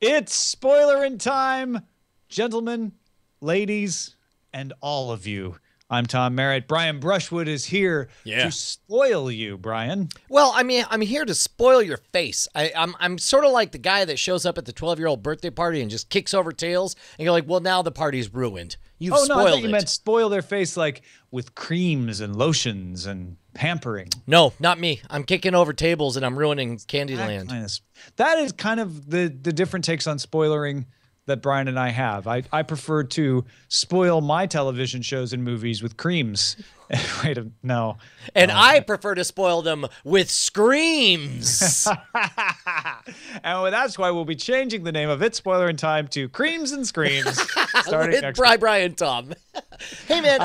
It's Spoilerin time, gentlemen, ladies, and all of you. I'm Tom Merritt. Brian Brushwood is here to spoil you, Brian. Well, I mean, I'm here to spoil your face. I'm sort of like the guy that shows up at the 12-year-old birthday party and just kicks over tails, and you're like, well, now the party's ruined. You've spoiled I thought you meant spoil their face like with creams and lotions and pampering. No, not me. I'm kicking over tables and I'm ruining Candyland. That is kind of the different takes on spoilering that Brian and I have. I prefer to spoil my television shows and movies with creams. No. And I prefer to spoil them with screams. And that's why we'll be changing the name of It's Spoilerin Time to Creams and Screams. Starting next week. Brian Tom. Hey, man.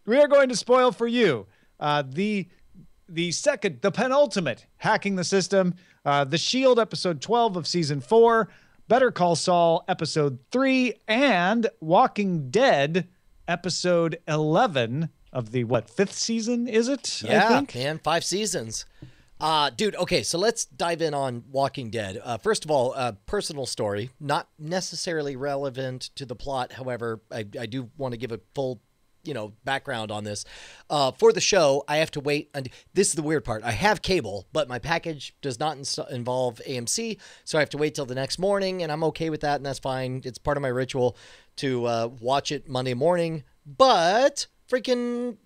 We are going to spoil for you the penultimate Hacking the System, The Shield episode 12 of season 4, Better Call Saul episode 3, and Walking Dead episode 11 of the, fifth season, is it? Yeah, man, 5 seasons. Dude, okay, so let's dive in on Walking Dead. First of all, personal story, not necessarily relevant to the plot. However, I do want to give a full background on this. For the show, I have to wait. And this is the weird part. I have cable, but my package does not involve AMC, so I have to wait till the next morning, and I'm okay with that, and that's fine. It's part of my ritual to watch it Monday morning. But freaking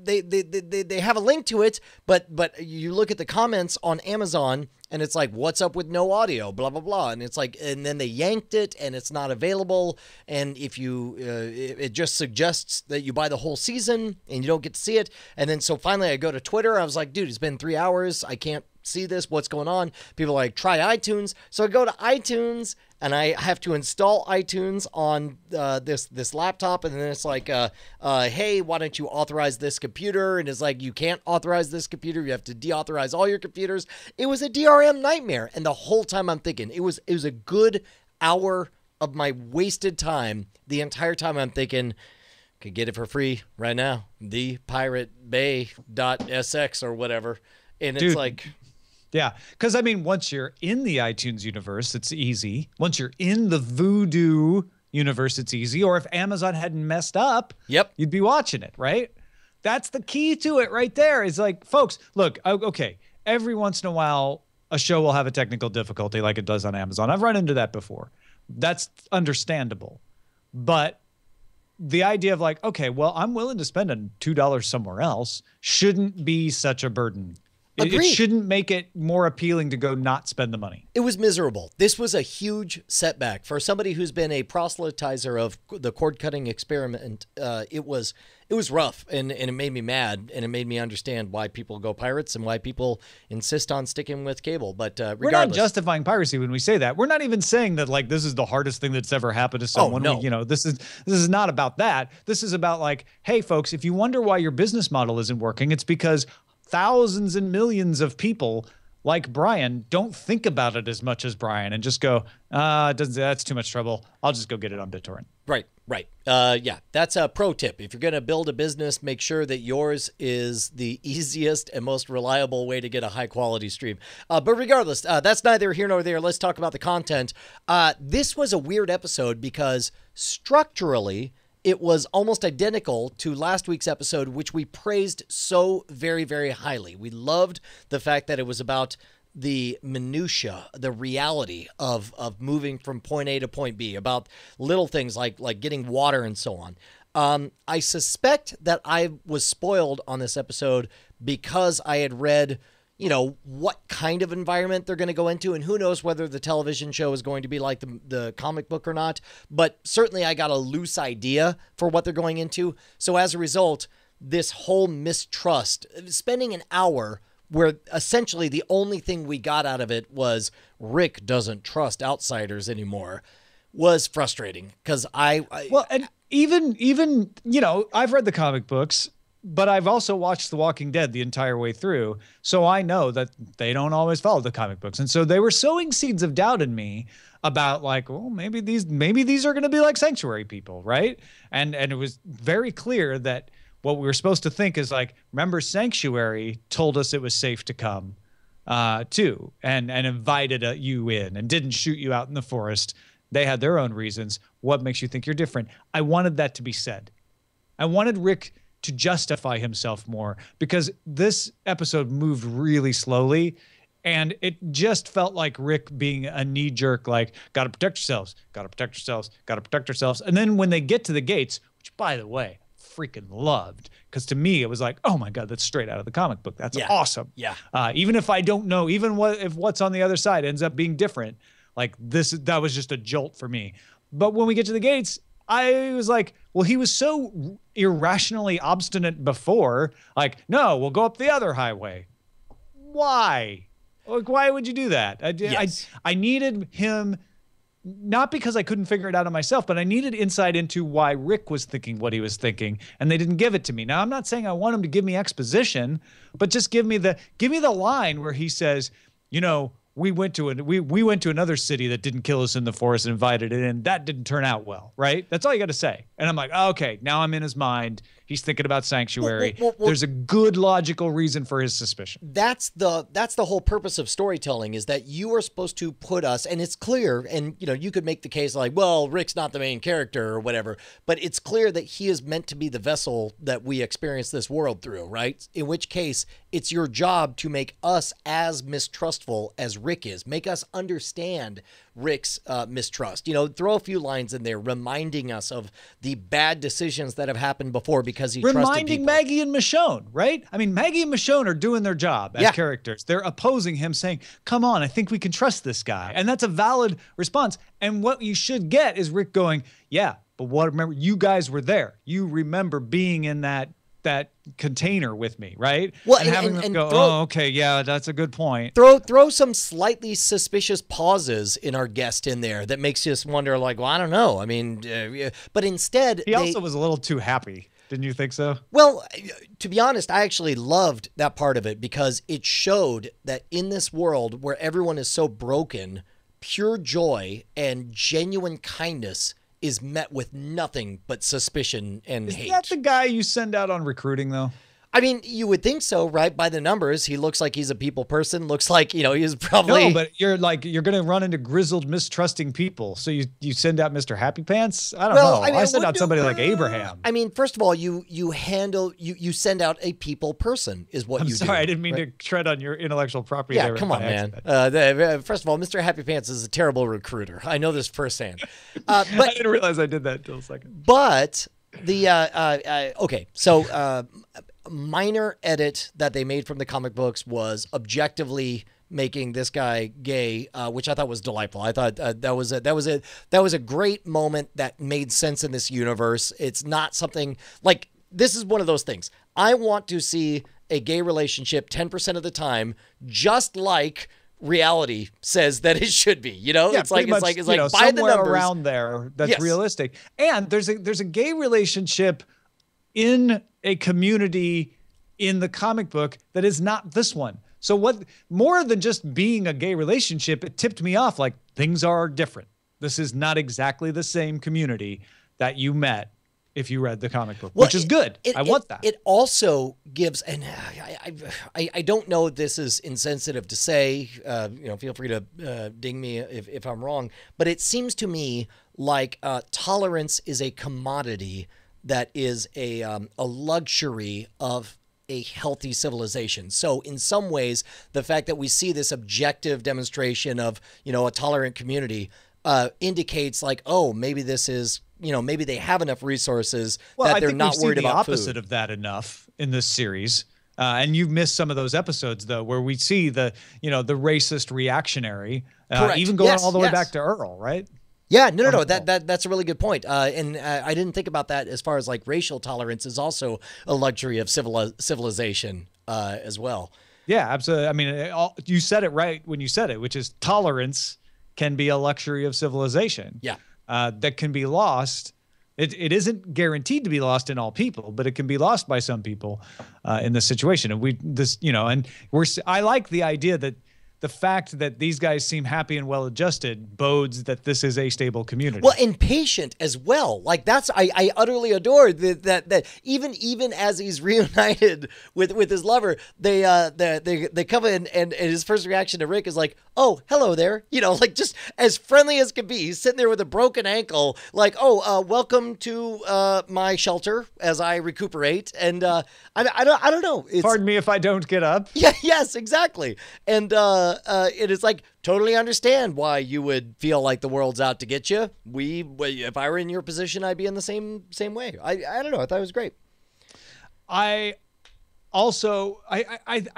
they have a link to it, but you look at the comments on Amazon and it's like, what's up with no audio, blah blah blah, and it's like, and then they yanked it and it's not available, and if you it just suggests that you buy the whole season and you don't get to see it. And then so finally I go to Twitter. I was like, dude, it's been 3 hours, I can't see this, what's going on? People are like, try iTunes. So I go to iTunes and I have to install iTunes on this laptop, and then it's like, hey, why don't you authorize this computer? And it's like, you can't authorize this computer, you have to deauthorize all your computers. It was a DRM nightmare, and the whole time I'm thinking, it was a good hour of my wasted time. The entire time I'm thinking, could get it for free right now, thepiratebay.sx or whatever. And it's like... Yeah, because, I mean, once you're in the iTunes universe, it's easy. Once you're in the Voodoo universe, it's easy. Or if Amazon hadn't messed up, you'd be watching it, right? That's the key to it right there. Is like, folks, look, okay, every once in a while, a show will have a technical difficulty like it does on Amazon. I've run into that before. That's understandable. But the idea of like, okay, well, I'm willing to spend $2 somewhere else shouldn't be such a burden. It shouldn't make it more appealing to go not spend the money. It was miserable. This was a huge setback for somebody who's been a proselytizer of the cord cutting experiment. It was rough, and it made me mad, and it made me understand why people go pirates and why people insist on sticking with cable. But regardless, we're not justifying piracy when we say that. We're not even saying that like this is the hardest thing that's ever happened to someone. Oh, no. This is not about that. This is about like, hey, folks, if you wonder why your business model isn't working, it's because thousands and millions of people like Brian don't think about it as much as Brian and just go, that's too much trouble. I'll just go get it on BitTorrent. Right. Yeah, that's a pro tip. If you're going to build a business, make sure that yours is the easiest and most reliable way to get a high quality stream. But regardless, that's neither here nor there. Let's talk about the content. This was a weird episode because structurally, it was almost identical to last week's episode, which we praised so very, very highly. We loved the fact that it was about the minutia, the reality of moving from point A to point B, about little things like getting water and so on. I suspect that I was spoiled on this episode because I had read, what kind of environment they're going to go into, and who knows whether the television show is going to be like the comic book or not. But certainly I got a loose idea for what they're going into. So as a result, this whole mistrust, spending an hour where essentially the only thing we got out of it was Rick doesn't trust outsiders anymore, was frustrating because and even I've read the comic books, but I've also watched The Walking Dead the entire way through, so I know that they don't always follow the comic books. And so they were sowing seeds of doubt in me about like, well, maybe these are going to be like Sanctuary people, right? And it was very clear that what we were supposed to think is like, remember Sanctuary told us it was safe to come. too, and invited you in and didn't shoot you out in the forest. They had their own reasons. What makes you think you're different? I wanted that to be said. I wanted Rick to justify himself more, because this episode moved really slowly, and it just felt like Rick being a knee jerk, like, gotta protect yourselves, gotta protect yourselves, gotta protect yourselves. And then when they get to the gates, which by the way, freaking loved, because to me it was like, oh my God, that's straight out of the comic book. That's awesome. Yeah. Even if I don't know, even if what's on the other side ends up being different, like that was just a jolt for me. But when we get to the gates, I was like, well, he was so irrationally obstinate before. Like, no, we'll go up the other highway. Why? Like, why would you do that? I needed him, not because I couldn't figure it out on myself, but I needed insight into why Rick was thinking what he was thinking, and they didn't give it to me. Now, I'm not saying I want him to give me exposition, but just give me the line where he says, you know, we went to another city that didn't kill us in the forest and invited it in. That didn't turn out well, right? That's all you got to say. And I'm like, oh, okay, now I'm in his mind. He's thinking about sanctuary. Well, there's a good logical reason for his suspicion. That's the whole purpose of storytelling, is that you are supposed to put us, and it's clear, and you could make the case like, well, Rick's not the main character or whatever, but it's clear that he is meant to be the vessel that we experience this world through, right? In which case, it's your job to make us as mistrustful as Rick is. Make us understand Rick's mistrust. Throw a few lines in there reminding us of the bad decisions that have happened before because he trusted people. Reminding Maggie and Michonne, right? I mean, Maggie and Michonne are doing their job as characters. They're opposing him, saying, come on, I think we can trust this guy. And that's a valid response. And what you should get is Rick going, yeah, but remember, you guys were there. You remember being in that container with me, right? Well, and having them go, oh, okay, yeah, that's a good point. Throw some slightly suspicious pauses in our guest in there that makes you just wonder, like, well, I don't know. I mean, but instead, he also was a little too happy. Didn't you think so? Well, to be honest, I actually loved that part of it, because it showed that in this world where everyone is so broken, pure joy and genuine kindness is met with nothing but suspicion and hate. Is that the guy you send out on recruiting, though? I mean, you would think so, right? By the numbers, he looks like he's a people person. Looks like, he's probably... No, but you're going to run into grizzled, mistrusting people. So you send out Mr. Happy Pants? I don't know. I send out somebody like Abraham. I mean, first of all, you send out a people person is what you do. I'm sorry, I didn't mean to tread on your intellectual property. Yeah, come on, man. First of all, Mr. Happy Pants is a terrible recruiter. I know this firsthand. But I didn't realize I did that until a second. But okay, so... minor edit that they made from the comic books was objectively making this guy gay, which I thought was delightful. I thought that was a great moment that made sense in this universe. It's not something like, this is one of those things. I want to see a gay relationship 10% of the time, just like reality says that it should be. It's like by the numbers around there that's realistic. And there's a gay relationship in a community in the comic book that is not this one. So what, more than just being a gay relationship, it tipped me off, like, things are different. This is not exactly the same community that you met if you read the comic book, which is good. I want that. It also gives, and I don't know if this is insensitive to say, feel free to ding me if I'm wrong, but it seems to me like tolerance is a commodity that is a luxury of a healthy civilization. So in some ways, the fact that we see this objective demonstration of, a tolerant community indicates like, oh, maybe this is, maybe they have enough resources that they're not worried about food. I think we've seen the opposite of that enough in this series. And you've missed some of those episodes, though, where we see the racist reactionary, even going all the way back to Earl, right? Yeah, no. That's a really good point. And I didn't think about that as far as like racial tolerance is also a luxury of civilization as well. Yeah, absolutely. I mean, you said it right when you said it, which is tolerance can be a luxury of civilization. Yeah. That can be lost. It isn't guaranteed to be lost in all people, but it can be lost by some people in this situation. And I like the idea that the fact that these guys seem happy and well-adjusted bodes that this is a stable community. Well, and patient as well. Like that's, I utterly adore that even as he's reunited with his lover, they come in and his first reaction to Rick is like, oh, hello there. You know, like just as friendly as can be. He's sitting there with a broken ankle, like, oh, welcome to my shelter as I recuperate. And I don't know. Pardon me if I don't get up. Yeah, yes, exactly. And it is like totally understand why you would feel like the world's out to get you. If I were in your position, I'd be in the same way. I don't know. I thought it was great. I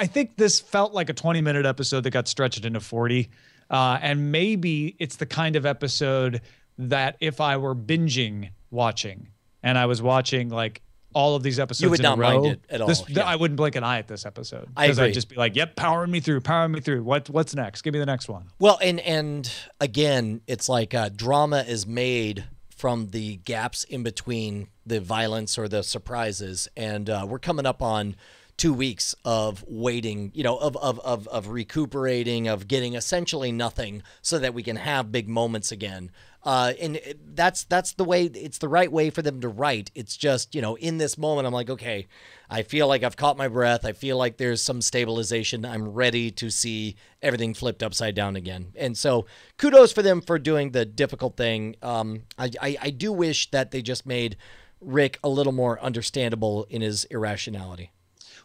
think this felt like a 20-minute episode that got stretched into 40. And maybe it's the kind of episode that if I were binging watching and I was watching like all of these episodes, you would in not a row, mind it at all. I wouldn't blink an eye at this episode because I'd just be like, "Yep, powering me through. What's next? Give me the next one." Well, and again, it's like drama is made from the gaps in between the violence or the surprises, and we're coming up on 2 weeks of waiting, you know, of recuperating, of getting essentially nothing so that we can have big moments again. And that's the way, it's the right way for them to write. It's just, you know, in this moment, I'm like, okay, I feel like I've caught my breath. I feel like there's some stabilization. I'm ready to see everything flipped upside down again. And so kudos for them for doing the difficult thing. I do wish that they just made Rick a little more understandable in his irrationality.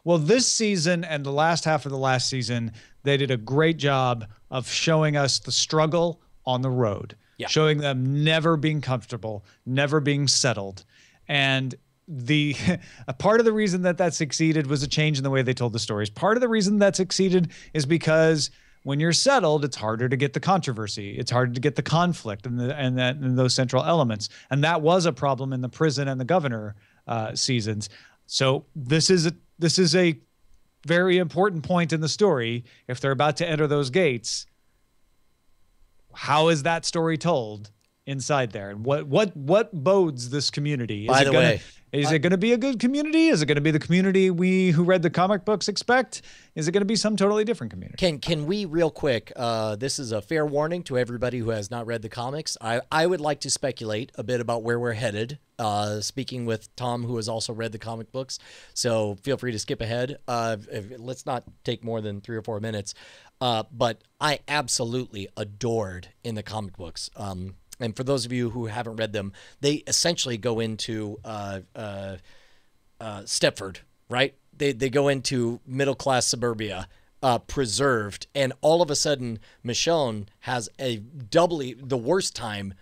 Well, this season and the last half of the last season, they did a great job of showing us the struggle on the road, showing them never being comfortable, never being settled. And a part of the reason that succeeded was a change in the way they told the stories. Part of the reason that succeeded is because when you're settled, it's harder to get the controversy. It's harder to get the conflict and those central elements. And that was a problem in the prison and the governor seasons. So this is a very important point in the story. If they're about to enter those gates, how is that story told inside there? And what bodes this community? By the way, is it going to be a good community? Is it going to be the community we who read the comic books expect? Is it going to be some totally different community? Can we real quick, this is a fair warning to everybody who has not read the comics. I would like to speculate a bit about where we're headed, speaking with Tom, who has also read the comic books. So feel free to skip ahead. Let's not take more than 3 or 4 minutes. But I absolutely adored in the comic books. And for those of you who haven't read them, they essentially go into Stepford, right? They go into middle-class suburbia, preserved, and all of a sudden, Michonne has a doubly the worst time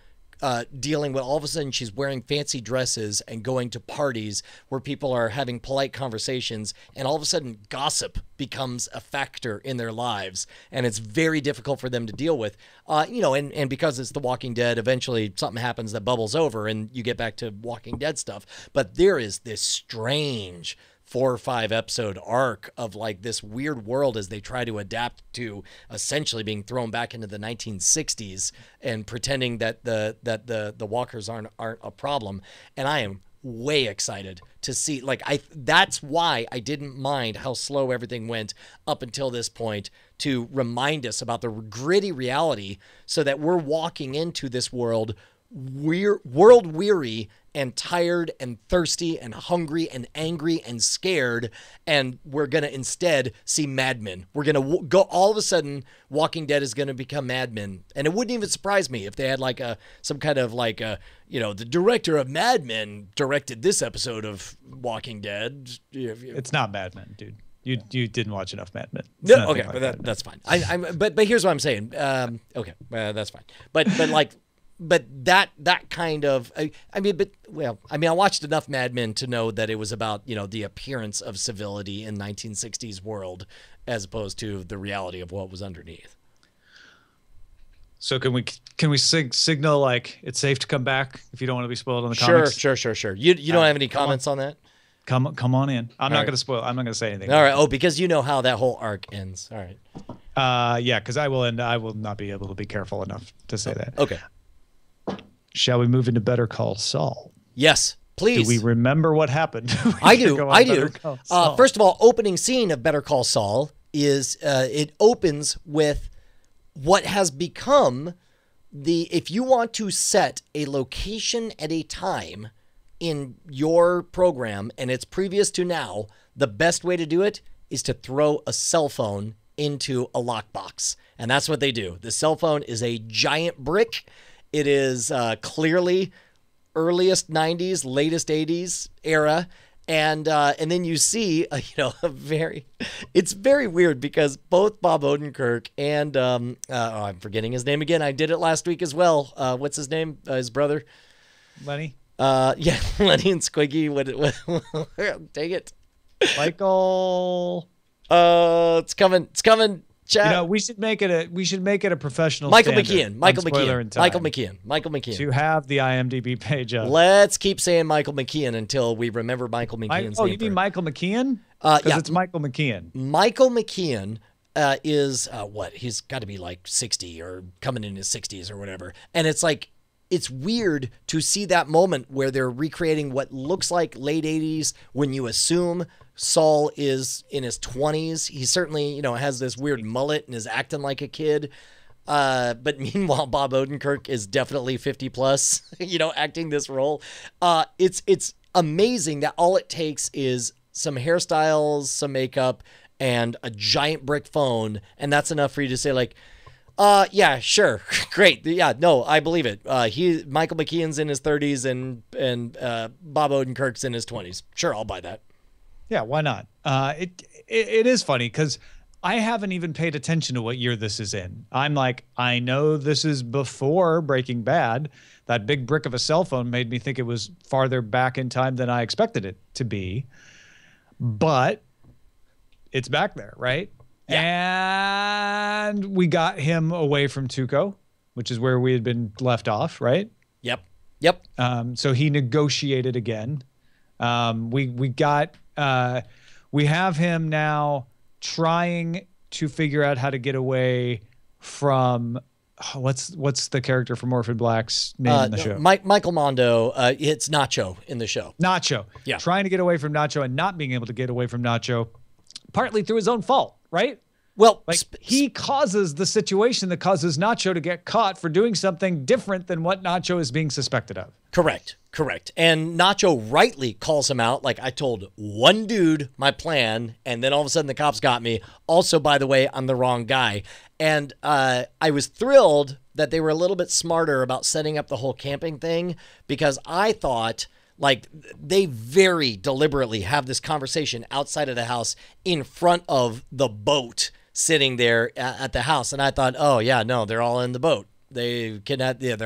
dealing with, all of a sudden she's wearing fancy dresses and going to parties where people are having polite conversations, and all of a sudden gossip becomes a factor in their lives, and it's very difficult for them to deal with. And because it's The Walking Dead, eventually something happens that bubbles over and you get back to Walking Dead stuff. But there is this strange 4 or 5 episode arc of like this weird world as they try to adapt to essentially being thrown back into the 1960s and pretending that the walkers aren't a problem. And I am way excited to see, that's why I didn't mind how slow everything went up until this point, to remind us about the gritty reality so that we're walking into this world world weary and tired and thirsty and hungry and angry and scared, and we're going to instead see Mad Men. We're going to go, all of a sudden, Walking Dead is going to become Mad Men. And it wouldn't even surprise me if they had some kind of the director of Mad Men directed this episode of Walking Dead. It's not Mad Men, dude. You didn't watch enough Mad Men. No, okay, but that's fine. But here's what I'm saying. That's fine. But that kind of, I watched enough Mad Men to know that it was about, the appearance of civility in 1960s world as opposed to the reality of what was underneath. So can we signal like it's safe to come back if you don't want to be spoiled on the comics? Sure. You don't have any comments on that? Come on in. I'm not going to spoil. I'm not going to say anything. All right. Oh, because you know how that whole arc ends. All right. Yeah, because I will not be able to be careful enough to say that. Okay. Shall we move into Better Call Saul? Yes, please. Do we remember what happened? I do. First of all, opening scene of Better Call Saul, is it opens with what has become if you want to set a location at a time in your program and it's previous to now, the best way to do it is to throw a cell phone into a lockbox. And that's what they do. The cell phone is a giant brick. It is clearly earliest 90s, latest 80s era. And then you see, it's very weird because both Bob Odenkirk and, I'm forgetting his name again. I did it last week as well. What's his name? His brother? Lenny? Yeah, Lenny and Squiggy. What, take it. Michael. It's coming. Chat. We should make it a professional Michael standard. Michael McKean. To have the IMDb page up. Let's keep saying Michael McKean until we remember Michael McKean's name. You mean Michael McKean? Because it's Michael McKean. Michael McKean is what? He's got to be like 60 or coming in his 60s or whatever. And it's weird to see that moment where they're recreating what looks like late 80s when you assume Saul is in his 20s. He certainly, has this weird mullet and is acting like a kid. But meanwhile, Bob Odenkirk is definitely 50 plus, acting this role. It's amazing that all it takes is some hairstyles, some makeup, and a giant brick phone. And that's enough for you to say yeah, sure. Great. Yeah, no, I believe it. Michael McKean's in his 30s and Bob Odenkirk's in his 20s. Sure, I'll buy that. Yeah, why not? It is funny because I haven't even paid attention to what year this is in. I'm like, I know this is before Breaking Bad. That big brick of a cell phone made me think it was farther back in time than I expected it to be. But it's back there, right? Yeah. And we got him away from Tuco, which is where we had been left off, right? Yep. So he negotiated again. We have him now trying to figure out how to get away from what's the character from Orphan Black's name in the show? Michael Mondo. It's Nacho in the show. Nacho. Yeah. Trying to get away from Nacho and not being able to get away from Nacho, partly through his own fault, right? Well, he causes the situation that causes Nacho to get caught for doing something different than what Nacho is being suspected of. Correct. And Nacho rightly calls him out. Like, I told one dude my plan, and then all of a sudden the cops got me. Also, by the way, I'm the wrong guy. And I was thrilled that they were a little bit smarter about setting up the whole camping thing, because I thought, they very deliberately have this conversation outside of the house in front of the boat sitting there at the house. And I thought, oh, yeah, no, they're all in the boat. They're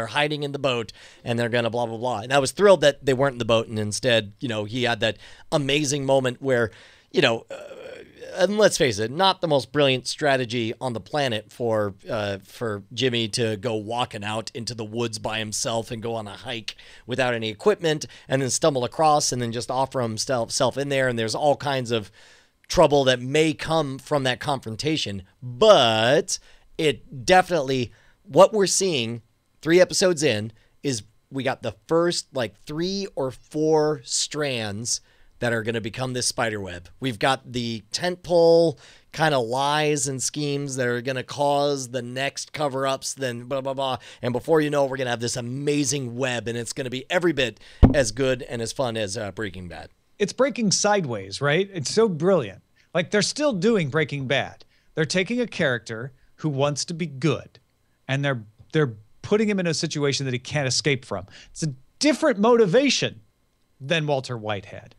hiding in the boat and they're going to blah, blah, blah. And I was thrilled that they weren't in the boat. And instead, he had that amazing moment where, and let's face it, not the most brilliant strategy on the planet for Jimmy to go walking out into the woods by himself and go on a hike without any equipment and then stumble across and then just offer himself in there. And there's all kinds of trouble that may come from that confrontation. But it definitely, what we're seeing 3 episodes in is we got the first 3 or 4 strands that are going to become this spider web. We've got the tentpole kind of lies and schemes that are going to cause the next cover-ups, then blah, blah, blah. And before you know, we're going to have this amazing web, and it's going to be every bit as good and as fun as Breaking Bad. It's breaking sideways, right? It's so brilliant. They're still doing Breaking Bad. They're taking a character who wants to be good, and they're putting him in a situation that he can't escape from. It's a different motivation than Walter White had.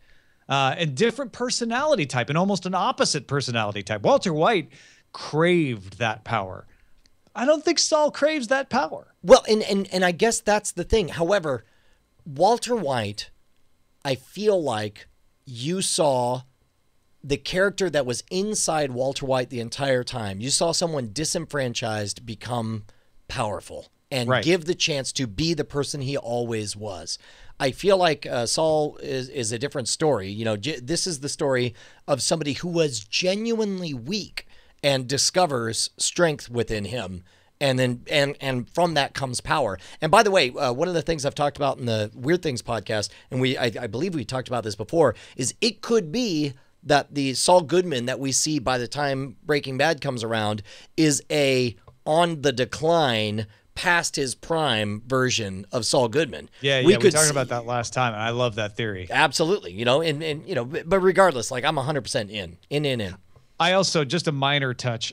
A different personality type and almost an opposite personality type. Walter White craved that power. I don't think Saul craves that power. Well, and I guess that's the thing. However, Walter White, I feel like you saw the character that was inside Walter White the entire time. You saw someone disenfranchised become powerful and give the chance to be the person he always was. I feel like Saul is a different story. This is the story of somebody who was genuinely weak and discovers strength within him. And then, and from that comes power. And by the way, one of the things I've talked about in the Weird Things podcast, and I believe we talked about this before, is it could be that the Saul Goodman that we see by the time Breaking Bad comes around is a on the decline, past his prime version of Saul Goodman. Yeah, we talked about that last time, and I love that theory. Absolutely, you know, and you know, but regardless, like I'm 100% in. I also, just a minor touch,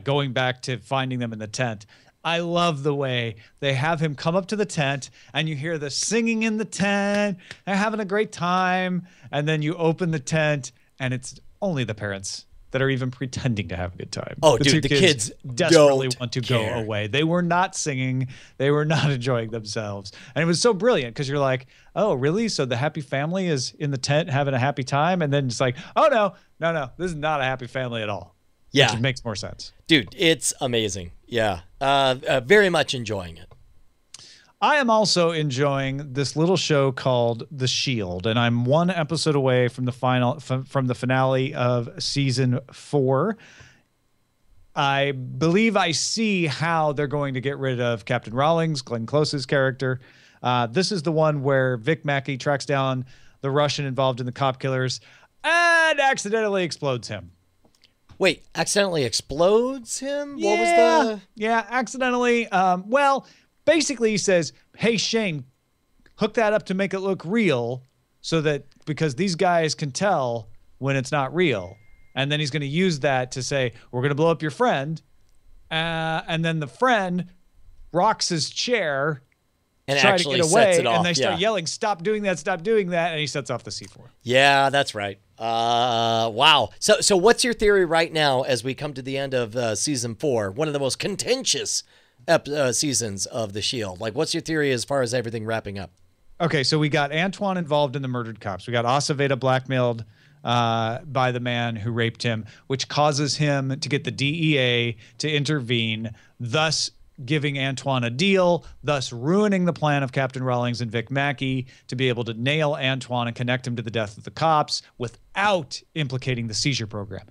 going back to finding them in the tent. I love the way they have him come up to the tent, and you hear the singing in the tent, they're having a great time, and then you open the tent, and it's only the parents that are even pretending to have a good time. Oh, dude, the kids desperately want to go away. They were not singing. They were not enjoying themselves. And it was so brilliant because you're like, oh, really? So the happy family is in the tent having a happy time? And then it's like, oh, no, this is not a happy family at all. Yeah. Which makes more sense. Dude, it's amazing. Yeah. Very much enjoying it. I am also enjoying this little show called The Shield, and I'm one episode away from the finale of season 4. I believe I see how they're going to get rid of Captain Rawlings, Glenn Close's character. This is the one where Vic Mackey tracks down the Russian involved in the cop killers and accidentally explodes him. Wait, accidentally explodes him? Yeah, what was the... Yeah, accidentally. Basically, he says, hey, Shane, hook that up to make it look real so that because these guys can tell when it's not real. And then he's going to use that to say, we're going to blow up your friend. And then the friend rocks his chair and try actually to get away. Sets it off. And they start yelling, stop doing that, stop doing that. And he sets off the C4. Yeah, that's right. Wow. So what's your theory right now as we come to the end of season 4, one of the most contentious seasons of The Shield? Like, what's your theory as far as everything wrapping up? Okay, so we got Antoine involved in the murdered cops. We got Aceveda blackmailed by the man who raped him, which causes him to get the DEA to intervene, thus giving Antoine a deal, thus ruining the plan of Captain Rawlings and Vic Mackey to be able to nail Antoine and connect him to the death of the cops without implicating the seizure program.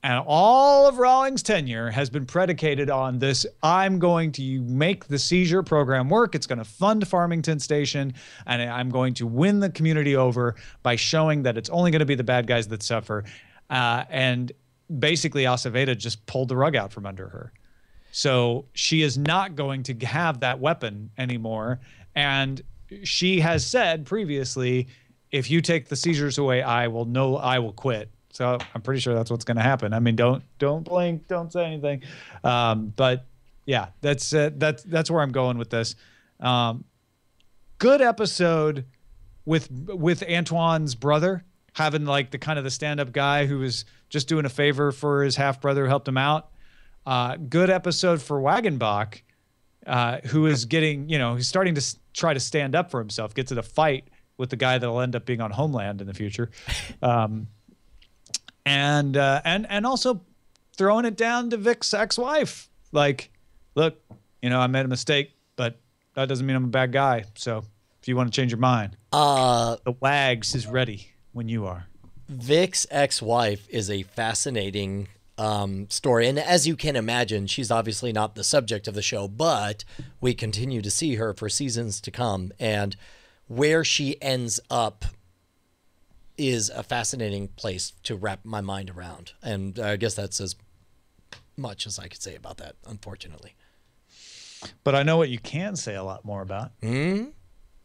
And all of Rawlings' tenure has been predicated on this. I'm going to make the seizure program work. It's going to fund Farmington Station, and I'm going to win the community over by showing that it's only going to be the bad guys that suffer. And basically, Aceveda just pulled the rug out from under her. So she is not going to have that weapon anymore. And she has said previously, if you take the seizures away, I will quit. So I'm pretty sure that's what's going to happen. I mean, don't blink, don't say anything. But yeah, that's where I'm going with this. Good episode with Antoine's brother having like the kind of the stand-up guy who was just doing a favor for his half brother who helped him out. Good episode for Wagenbach, who is getting, he's starting to try to stand up for himself, gets in a fight with the guy that'll end up being on Homeland in the future. And also throwing it down to Vic's ex-wife. Like, look, I made a mistake, but that doesn't mean I'm a bad guy. So if you want to change your mind, the Wags is ready when you are. Vic's ex-wife is a fascinating story. And as you can imagine, she's obviously not the subject of the show, but we continue to see her for seasons to come. And where she ends up is a fascinating place to wrap my mind around. And I guess that's as much as I could say about that, unfortunately. But I know what you can say a lot more about.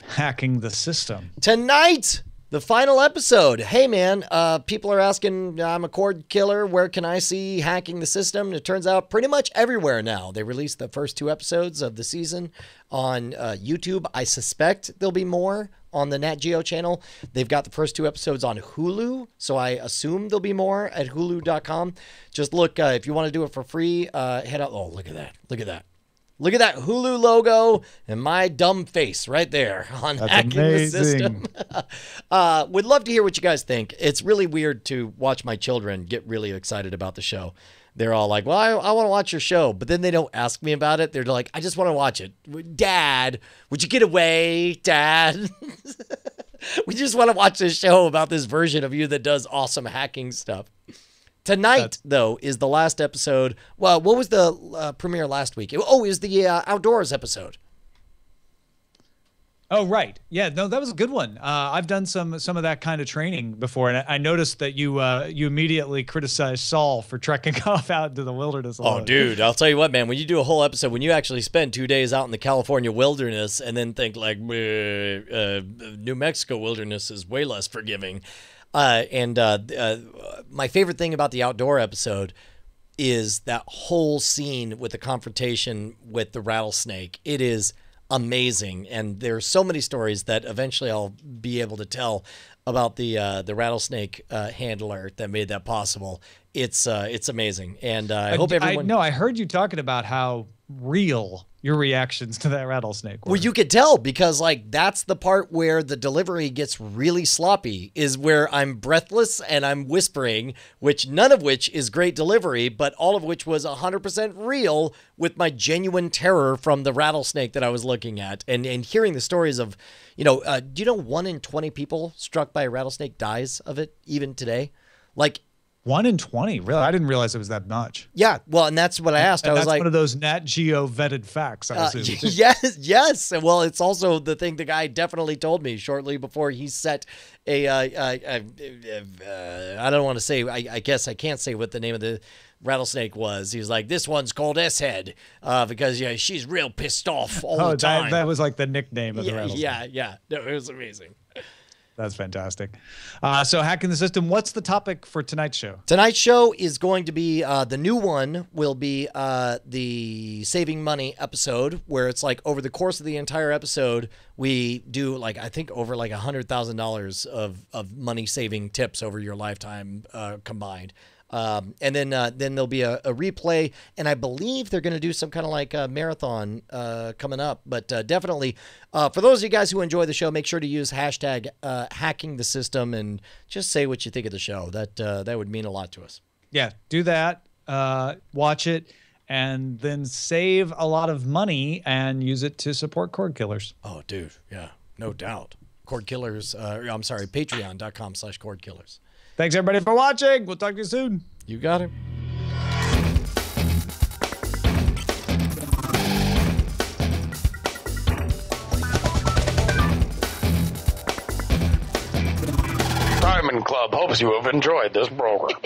Hacking the system. Tonight, the final episode. Hey, man, people are asking, I'm a Cordkiller. Where can I see Hacking the System? And it turns out pretty much everywhere now. They released the first 2 episodes of the season on YouTube. I suspect there'll be more on the Nat Geo channel. They've got the first 2 episodes on Hulu, so I assume there'll be more at hulu.com. Just look, if you want to do it for free, head out. Oh, look at that. Look at that. Look at that Hulu logo and my dumb face right there on That's Hacking amazing. the System. Would love to hear what you guys think. It's really weird to watch my children get really excited about the show. They're all like, well, I want to watch your show. But then they don't ask me about it. They're like, I just want to watch it. Dad, would you get away, Dad? We just want to watch this show about this version of you that does awesome hacking stuff. Tonight, though, is the last episode. Well, what was the premiere last week? Oh, it was the Outdoors episode. Oh, right. Yeah, no, that was a good one. I've done some of that kind of training before, and I noticed that you immediately criticized Saul for trekking off out into the wilderness alone. Oh, dude, I'll tell you what, man. When you do a whole episode, when you actually spend 2 days out in the California wilderness and then think like New Mexico wilderness is way less forgiving. My favorite thing about the outdoor episode is that whole scene with the confrontation with the rattlesnake. It is amazing, and there's so many stories that eventually I'll be able to tell about the rattlesnake handler that made that possible. It's amazing, and I hope everyone. I heard you talking about how real your reactions to that rattlesnake were. Well, you could tell, because like that's the part where the delivery gets really sloppy, is where I'm breathless and I'm whispering, which none of which is great delivery, but all of which was 100% real with my genuine terror from the rattlesnake that I was looking at, and hearing the stories of, do you know 1 in 20 people struck by a rattlesnake dies of it even today? Like 1 in 20, really? I didn't realize it was that much. Yeah, well, and that's what I asked. And I was that's like, one of those Nat Geo vetted facts, I assume. Yes. Well, it's also the thing the guy definitely told me shortly before he set I don't want to say, I guess I can't say what the name of the rattlesnake was. He was like, this one's called S-Head because she's real pissed off all the time. That was like the nickname of the rattlesnake. Yeah. No, it was amazing. That's fantastic. So hacking the system, what's the topic for tonight's show? Tonight's show is going to be, the new one will be the saving money episode, where it's like over the course of the entire episode, we do like, I think over like $100,000 of money saving tips over your lifetime combined. And then there'll be a replay, and I believe they're going to do some kind of like a marathon coming up. But definitely, for those of you guys who enjoy the show, make sure to use hashtag hacking the system and just say what you think of the show. That would mean a lot to us. Yeah, do that. Watch it, and then save a lot of money and use it to support Cordkillers. Oh, dude, yeah, no doubt. Cordkillers. I'm sorry, Patreon.com/Cordkillers. Thanks, everybody, for watching. We'll talk to you soon. You got it. Diamond Club hopes you have enjoyed this program.